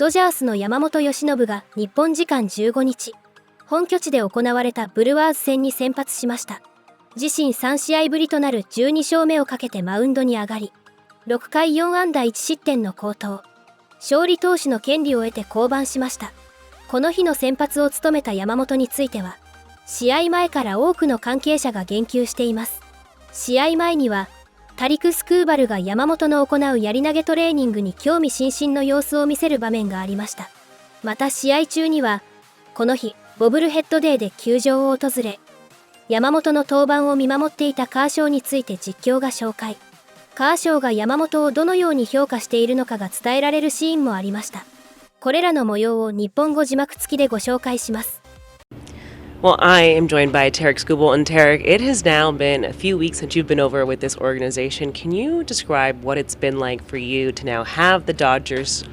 ドジャースの山本由伸が日本時間15日、本拠地で行われたブルワーズ戦に先発しました。自身3試合ぶりとなる12勝目をかけてマウンドに上がり、6回4安打1失点の好投。勝利投手の権利を得て降板しました。この日の先発を務めた山本については、試合前から多くの関係者が言及しています。試合前には、タリク・スクーバルが山本の行うやり投げトレーニングに興味津々の様子を見せる場面がありました。また試合中には、この日、ボブルヘッドデーで球場を訪れ、山本の登板を見守っていたカーショーについて実況が紹介。カーショーが山本をどのように評価しているのかが伝えられるシーンもありました。これらの模様を日本語字幕付きでご紹介します。Well, I am joined by Tarik Skubal. And Tarik, it has now been a few weeks since you've been over with this organization. Can you describe what it's been like for you to now have the Dodgers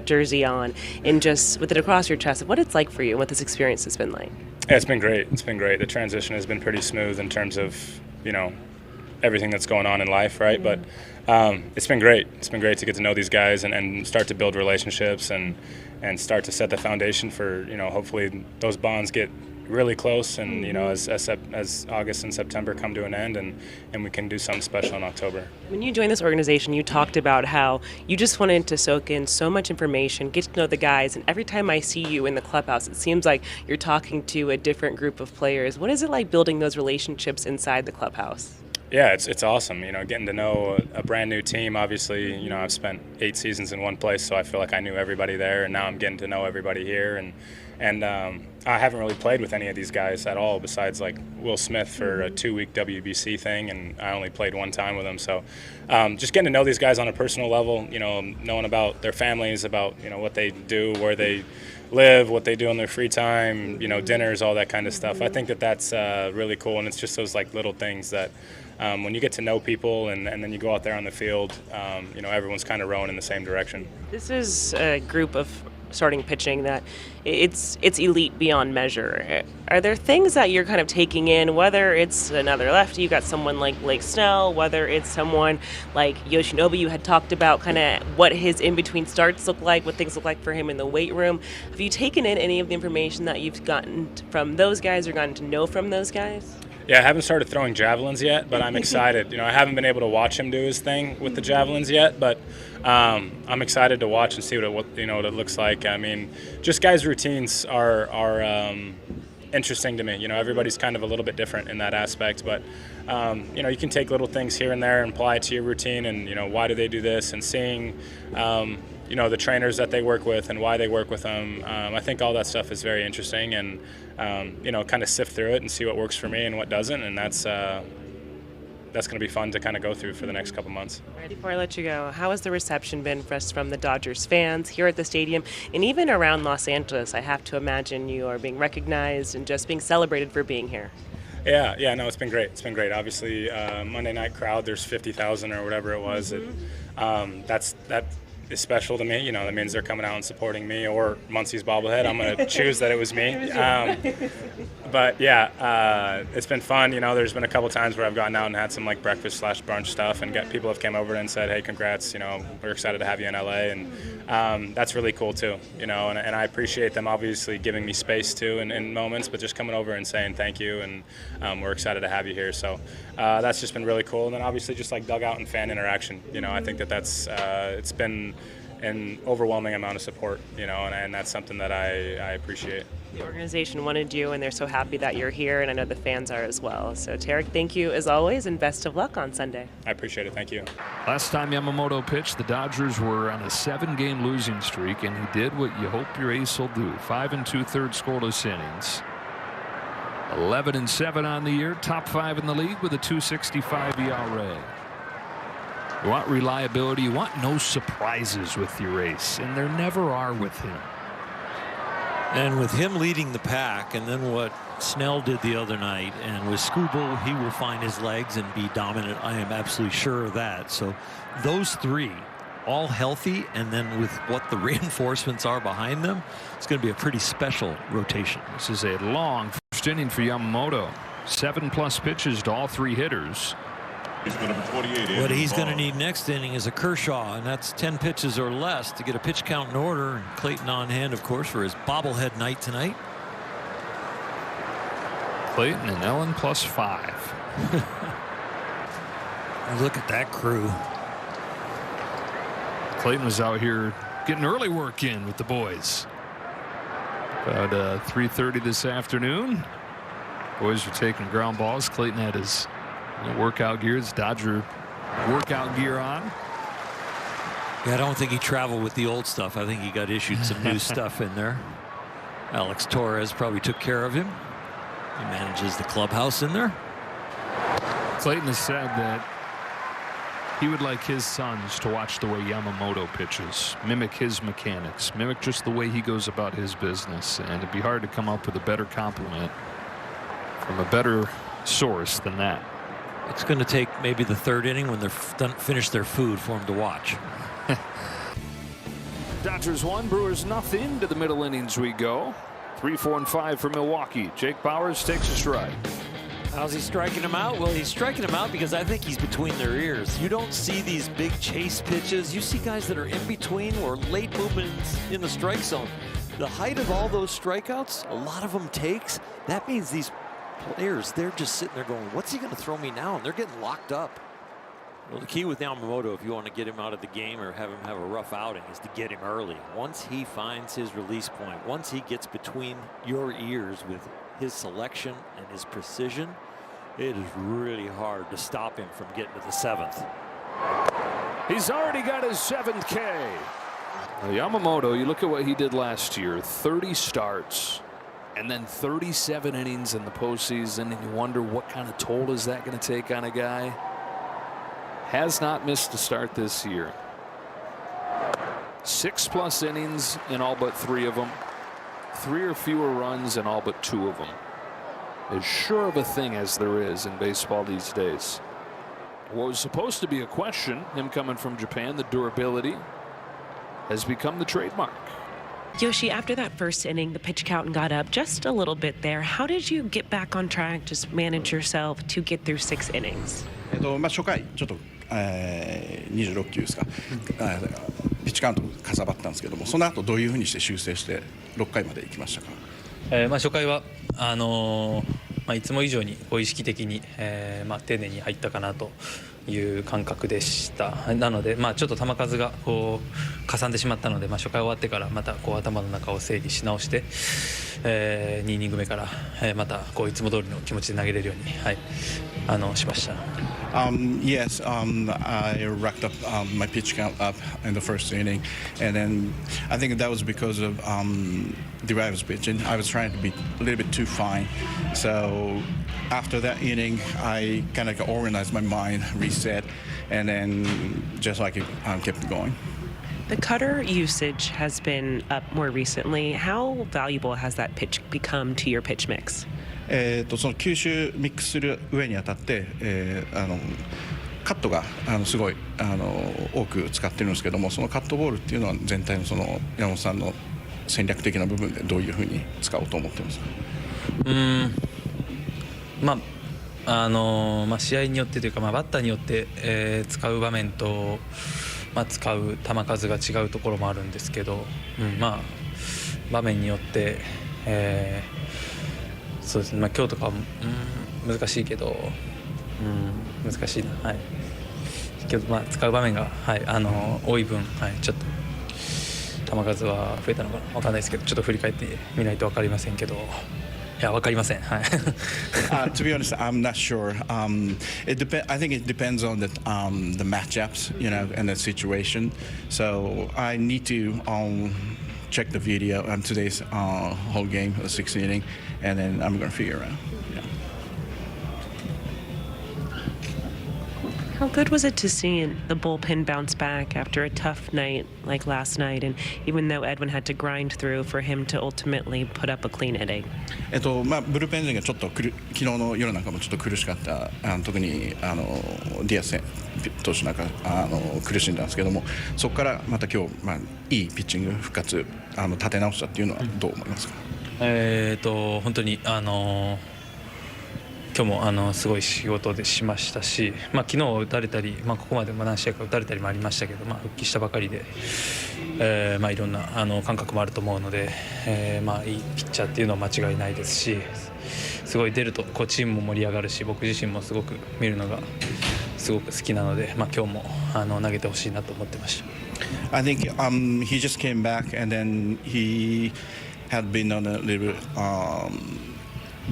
jersey on and just with it across your chest, what it's like for you and what this experience has been like? Yeah, it's been great. It's been great. The transition has been pretty smooth in terms of, everything that's going on in life, right? But it's been great. It's been great to get to know these guys and start to build relationships and start to set the foundation for, hopefully those bonds get really close and as August and September come to an end and we can do something special in October. When you joined this organization, you talked about how you just wanted to soak in so much information, get to know the guys, and every time I see you in the clubhouse, it seems like you're talking to a different group of players. What is it like building those relationships inside the clubhouse? Yeah, it's awesome, getting to know a brand new team. Obviously, I've spent 8 seasons in one place, so I feel like I knew everybody there, and now I'm getting to know everybody here. And I haven't really played with any of these guys at all besides like Will Smith for a 2-week WBC thing, and I only played one time with him. So just getting to know these guys on a personal level, knowing about their families, about what they do, where they live, what they do in their free time, dinners, all that kind of stuff. I think that's really cool, and it's just those like little things that when you get to know people and then you go out there on the field, everyone's kind of rowing in the same direction. This is a group of starting pitching that it's elite beyond measure. Are there things that you're kind of taking in, whether it's another lefty, you got someone like Blake Snell, whether it's someone like Yoshinobu, you had talked about kind of what his in-between starts look like, what things look like for him in the weight room. Have you taken in any of the information that you've gotten from those guys or gotten to know from those guys? Yeah, I haven't started throwing javelins yet, but I'm excited. I haven't been able to watch him do his thing with the javelins yet, but I'm excited to watch and see what it looks like. I mean, just guys' routines are interesting to me. Everybody's kind of a little bit different in that aspect, but you can take little things here and there and apply it to your routine, and why do they do this, and seeing the trainers that they work with and why they work with them. I think all that stuff is very interesting, and kind of sift through it and see what works for me and what doesn't, and that's going to be fun to kind of go through for the next couple months. Right, before I let you go, how has the reception been from the Dodgers fans here at the stadium and even around Los Angeles? I have to imagine you are being recognized and just being celebrated for being here. Yeah, no, it's been great. It's been great. Obviously, Monday night crowd, there's 50,000 or whatever it was. Mm-hmm. That is special to me. That means they're coming out and supporting me or Muncie's bobblehead. I'm going to choose that it was me. But yeah, it's been fun. There's been a couple times where I've gotten out and had some like breakfast/brunch stuff, and people have come over and said, "Hey, congrats! We're excited to have you in LA," and that's really cool too. And I appreciate them obviously giving me space too in moments, but just coming over and saying thank you, and we're excited to have you here. So that's just been really cool. And then obviously just like dugout and fan interaction. I think that's it's been an overwhelming amount of support, and that's something that I appreciate. The organization wanted you, and they're so happy that you're here, and I know the fans are as well. So, Tarik, thank you as always, and best of luck on Sunday. I appreciate it. Thank you. Last time Yamamoto pitched, the Dodgers were on a 7-game losing streak, and he did what you hope your ace will do. 5 2/3 scoreless innings. 11-7 on the year, top 5 in the league with a 2.65 ERA. You want reliability, you want no surprises with your ace, and there never are with him. And with him leading the pack, and then what Snell did the other night, and with Skubal, he will find his legs and be dominant. I am absolutely sure of that. So those three, all healthy, and then with what the reinforcements are behind them, it's going to be a pretty special rotation. This is a long first inning for Yamamoto. 7+ pitches to all 3 hitters. What he's going to need next inning is a Kershaw, and that's 10 pitches or less to get a pitch count in order. And Clayton on hand, of course, for his bobblehead night tonight. Clayton and Ellen +5. Look at that crew. Clayton was out here getting early work in with the boys. About 3:30 this afternoon. Boys are taking ground balls. Clayton had his workout gear, his Dodger workout gear on. Yeah, I don't think he traveled with the old stuff. I think he got issued some new stuff in there. Alex Torres probably took care of him. He manages the clubhouse in there. Clayton has said that he would like his sons to watch the way Yamamoto pitches, mimic his mechanics, mimic just the way he goes about his business, and it'd be hard to come up with a better compliment from a better source than that. It's going to take maybe the third inning when they're done, finish their food for him to watch. Dodgers 1, Brewers nothing. To the middle innings we go. 3, 4, and 5 for Milwaukee. Jake Bauers takes a strike. How's he striking him out? Well, he's striking him out because I think he's between their ears. You don't see these big chase pitches. You see guys that are in between or late movements in the strike zone. The height of all those strikeouts, a lot of them takes. That means these players, they're just sitting there going, what's he going to throw me now? And they're getting locked up. Well, the key with Yamamoto, if you want to get him out of the game or have him have a rough outing, is to get him early. Once he finds his release point, once he gets between your ears with his selection and his precision, it is really hard to stop him from getting to the 7th. He's already got his 7th K. Yamamoto, you look at what he did last year, 30 starts and then 37 innings in the postseason, and you wonder what kind of toll is that going to take on a guy. Has not missed a start this year. 6+ innings in all but 3 of them. 3 or fewer runs in all but 2 of them. As sure of a thing as there is in baseball these days. What was supposed to be a question, him coming from Japan, the durability, has become the trademark. Yoshi, after that first inning, the pitch count got up just a little bit there. How did you get back on track, just manage yourself to get through 6 innings? 初回ちょっと、26球ですか、ピッチカウントかさばったんですけども、その後どういうふうにして修正して6回まで行きましたか。初回はいつも以上にこう意識的に、丁寧に入ったかなという感覚でした。なので、ちょっと球数がこうかさんでしまったので、初回終わってからまたこう頭の中を整理し直して、2イニング目から、またこういつも通りの気持ちで投げれるように、しました。Yes, I racked up my pitch count up in the first inning, and then I think that was because of the way I was pitching. I was trying to be a little bit too fine, so after that inning, I kind of organized my mind, reset, and then just like it kept going. The cutter usage has been up more recently. How valuable has that pitch become to your pitch mix? その球種ミックスする上にあたって、カットがすごい多く使ってるんですけども、そのカットボールっていうのは全体のその山本さんの戦略的な部分でどういうふうに使おうと思ってますか。試合によってというか、バッターによって、使う場面と、使う球数が違うところもあるんですけど、場面によって、そうですね、今日とかは、難しいけど、難しいな、はい、けど使う場面が、多い分、ちょっと球数は増えたのかな分かんないですけど、ちょっと振り返ってみないと分かりませんけど、いや分かりません。はい。To be honest, I'm not sure. I think it depends on the matchups, you know, and the situation. So I need to check the video on today's whole game, the 6th inning, and then I'm going to figure it out. Yeah. How good was it to see the bullpen bounce back after a tough night like last night, and even though Edwin had to grind through, for him to ultimately put up a clean inning? ブルペン陣がちょっと昨日の夜なんかもちょっと苦しかった、特にディアス投手なんか苦しんだんですけども、そこからまた今日、いいピッチング復活立て直したっていうのはどう思いますか。本当に今日もすごい仕事でしましたし、昨日打たれたり、ここまでも何試合か打たれたりもありましたけど、復帰したばかりで、いろんな感覚もあると思うので、いいピッチャーっていうのは間違いないですし、すごい出るとチームも盛り上がるし、僕自身もすごく見るのがすごく好きなので、今日も投げてほしいなと思ってました。I think he just came back and then he had been on a little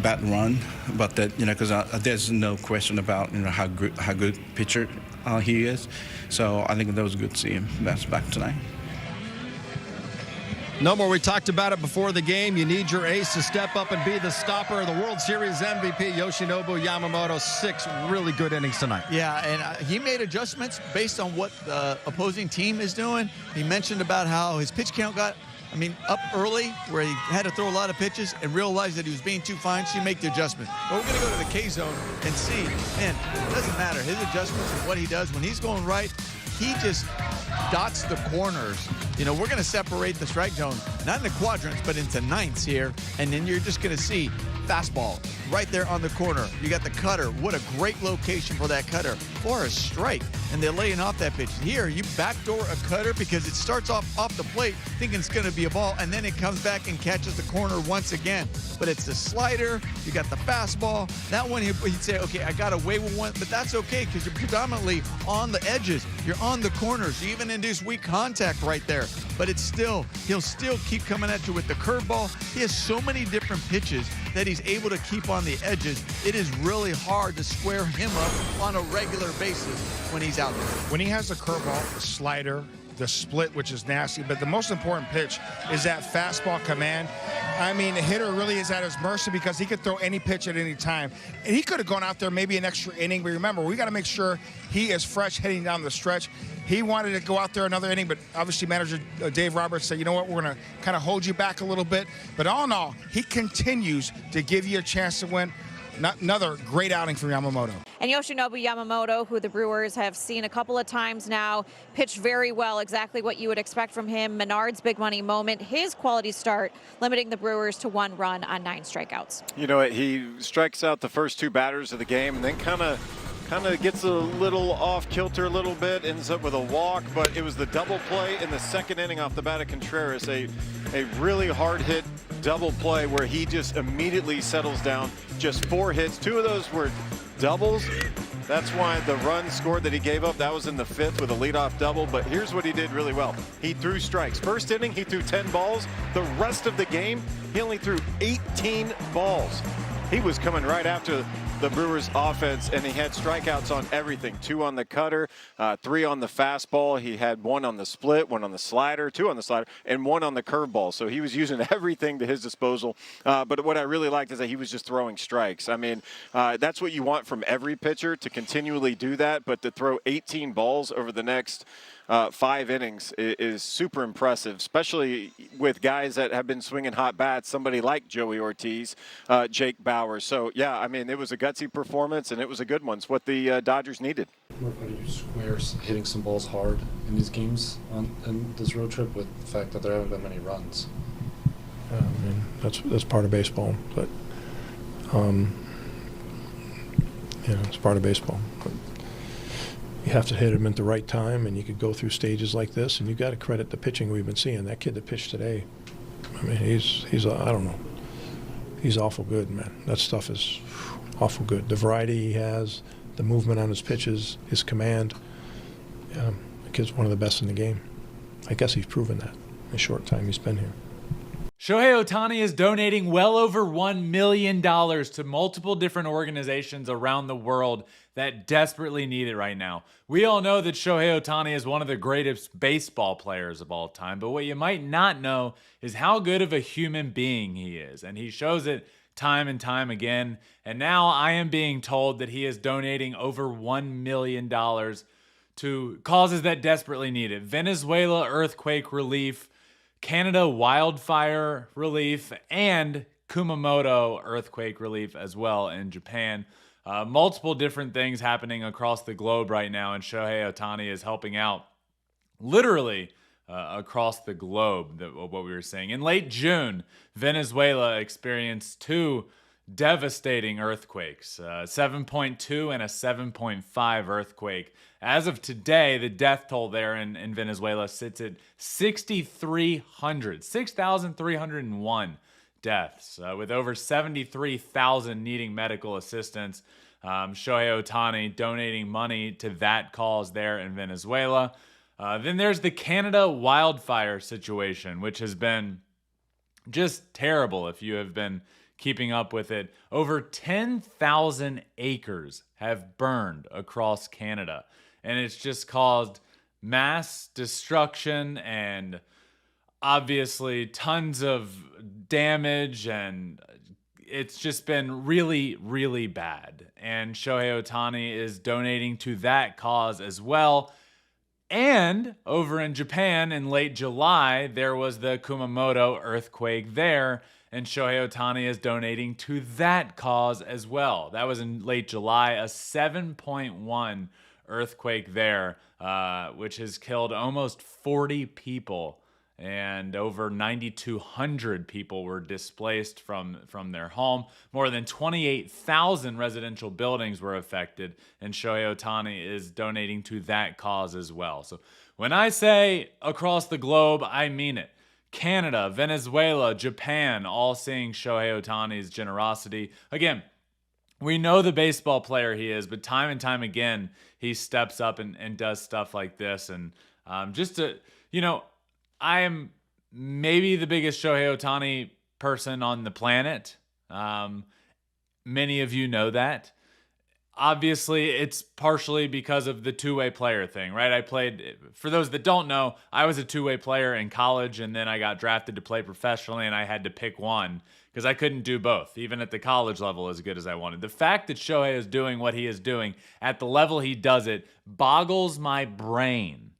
bad run, but that because there's no question about how good pitcher he is. So I think that was good to see him back tonight. No more. We talked about it before the game. You need your ace to step up and be the stopper of the World Series MVP, Yoshinobu Yamamoto. 6 really good innings tonight. Yeah, and he made adjustments based on what the opposing team is doing. He mentioned about how his pitch count got up early where he had to throw a lot of pitches and realized that he was being too fine, so you make the adjustment. But we're going to go to the K zone and see, man, it doesn't matter. His adjustments and what he does, when he's going right, he just dots the corners. We're going to separate the strike zone, not in the quadrants, but into ninths here. And then you're just going to see fastball right there on the corner. You got the cutter. What a great location for that cutter for a strike. And they're laying off that pitch. Here, you backdoor a cutter because it starts off the plate thinking it's going to be a ball, and then it comes back and catches the corner once again. But it's the slider. You got the fastball. That one, he'd say, okay, I got away with one, but that's okay because you're predominantly on the edges. You're on the corners. You even induce weak contact right there. But he'll still keep coming at you with the curveball. He has so many different pitches that he's able to keep on the edges. It is really hard to square him up on a regular basis when he's out there. When he has the curveball, the slider, the split, which is nasty, but the most important pitch is that fastball command. The hitter really is at his mercy because he could throw any pitch at any time. And he could have gone out there maybe an extra inning, but remember, we got to make sure he is fresh heading down the stretch. He wanted to go out there another inning, but obviously manager Dave Roberts said, you know what, we're going to kind of hold you back a little bit. But all in all, he continues to give you a chance to win. Another great outing from Yamamoto. And Yoshinobu Yamamoto, who the Brewers have seen a couple of times now, pitched very well, exactly what you would expect from him. Menard's big money moment, his quality start, limiting the Brewers to 1 run on 9 strikeouts. He strikes out the first 2 batters of the game and then kind of gets a little off kilter a little bit, ends up with a walk, but it was the double play in the second inning off the bat of Contreras, a really hard hit double play where he just immediately settles down. Just 4 hits, 2 of those were doubles. That's why the run scored that he gave up, that was in the 5th with a leadoff double. But here's what he did really well. He threw strikes. First inning, he threw 10 balls. The rest of the game, he only threw 18 balls. He was coming right after the Brewers offense, and he had strikeouts on everything. 2 on the cutter, 3 on the fastball. He had 1 on the split, 1 on the slider, 2 on the slider, and 1 on the curveball. So he was using everything to his disposal. But what I really liked is that he was just throwing strikes. That's what you want from every pitcher, to continually do that. But to throw 18 balls over the next 5 innings is super impressive, especially with guys that have been swinging hot bats, somebody like Joey Ortiz, Jake Bauers. So, yeah, it was a gutsy performance, and it was a good one. It's what the Dodgers needed. How do you square hitting some balls hard in these games on this road trip with the fact that there haven't been many runs? That's part of baseball, but it's part of baseball. But you have to hit him at the right time, and you could go through stages like this, and you got to credit the pitching we've been seeing. That kid that pitched today, he's I don't know, he's awful good, man. That stuff is awful good. The variety he has, the movement on his pitches, his command. The kid's one of the best in the game. I guess he's proven that in the short time he's been here. Shohei Ohtani is donating well over $1 million to multiple different organizations around the world that desperately need it right now. We all know that Shohei Ohtani is one of the greatest baseball players of all time, but what you might not know is how good of a human being he is, and he shows it time and time again. And now I am being told that he is donating over $1 million to causes that desperately need it. Venezuela earthquake relief, Canada wildfire relief, and Kumamoto earthquake relief as well in Japan. Multiple different things happening across the globe right now, and Shohei Ohtani is helping out literally across the globe, what we were saying. In late June, Venezuela experienced 2 devastating earthquakes, 7.2 and a 7.5 earthquake. As of today, the death toll there in Venezuela sits at 6,301 deaths, with over 73,000 needing medical assistance. Shohei Ohtani donating money to that cause there in Venezuela. Then there's the Canada wildfire situation, which has been just terrible if you have been keeping up with it. Over 10,000 acres have burned across Canada, and it's just caused mass destruction and obviously tons of damage, and it's just been really, really bad. And Shohei Ohtani is donating to that cause as well. And over in Japan in late July, there was the Kumamoto earthquake there, and Shohei Ohtani is donating to that cause as well. That was in late July, a 7.1 earthquake there, which has killed almost 40 people, and over 9,200 people were displaced from their home. More than 28,000 residential buildings were affected, and Shohei Ohtani is donating to that cause as well. So when I say across the globe, I mean it. Canada, Venezuela, Japan, all seeing Shohei Ohtani's generosity. Again, we know the baseball player he is, but time and time again, he steps up and does stuff like this. And just to, I am maybe the biggest Shohei Ohtani person on the planet. Many of you know that. Obviously, it's partially because of the two-way player thing, right? I played, for those that don't know, I was a two-way player in college, and then I got drafted to play professionally, and I had to pick one because I couldn't do both, even at the college level as good as I wanted. The fact that Shohei is doing what he is doing at the level he does it boggles my brain.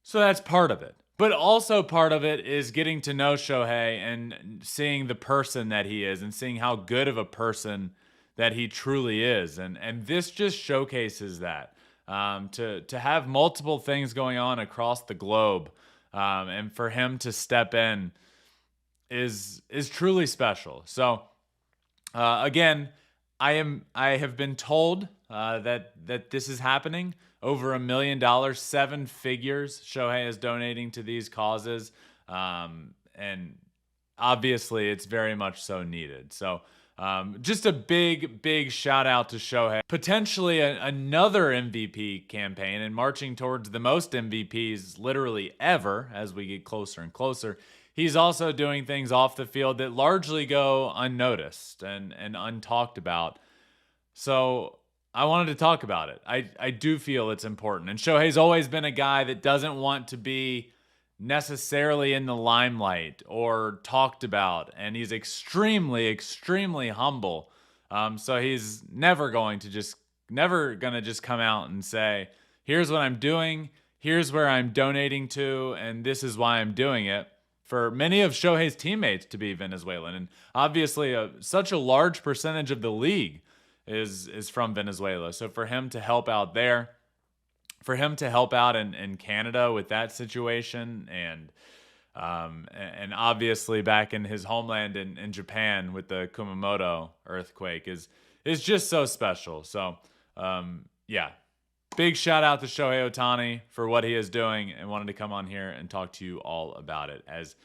So that's part of it. But also part of it is getting to know Shohei and seeing the person that he is and seeing how good of a person that he truly is. And this just showcases that. To have multiple things going on across the globe, and for him to step in is truly special. So again, I have been told that this is happening. Over $1 million, 7 figures Shohei is donating to these causes. And obviously it's very much so needed. So just a big shout out to Shohei. Potentially another MVP campaign, and marching towards the most MVPs literally ever as we get closer and closer. He's also doing things off the field that largely go unnoticed and untalked about. So I wanted to talk about it. I do feel it's important. And Shohei's always been a guy that doesn't want to be necessarily in the limelight or talked about. And he's extremely, extremely humble. So he's never going to just come out and say, here's what I'm doing, here's where I'm donating to, and this is why I'm doing it. For many of Shohei's teammates to be Venezuelan. And obviously such a large percentage of the league is from Venezuela. So for him to help out there, for him to help out in Canada with that situation, and obviously back in his homeland in Japan with the Kumamoto earthquake is just so special. So yeah, big shout out to Shohei Ohtani for what he is doing, and wanted to come on here and talk to you all about it, as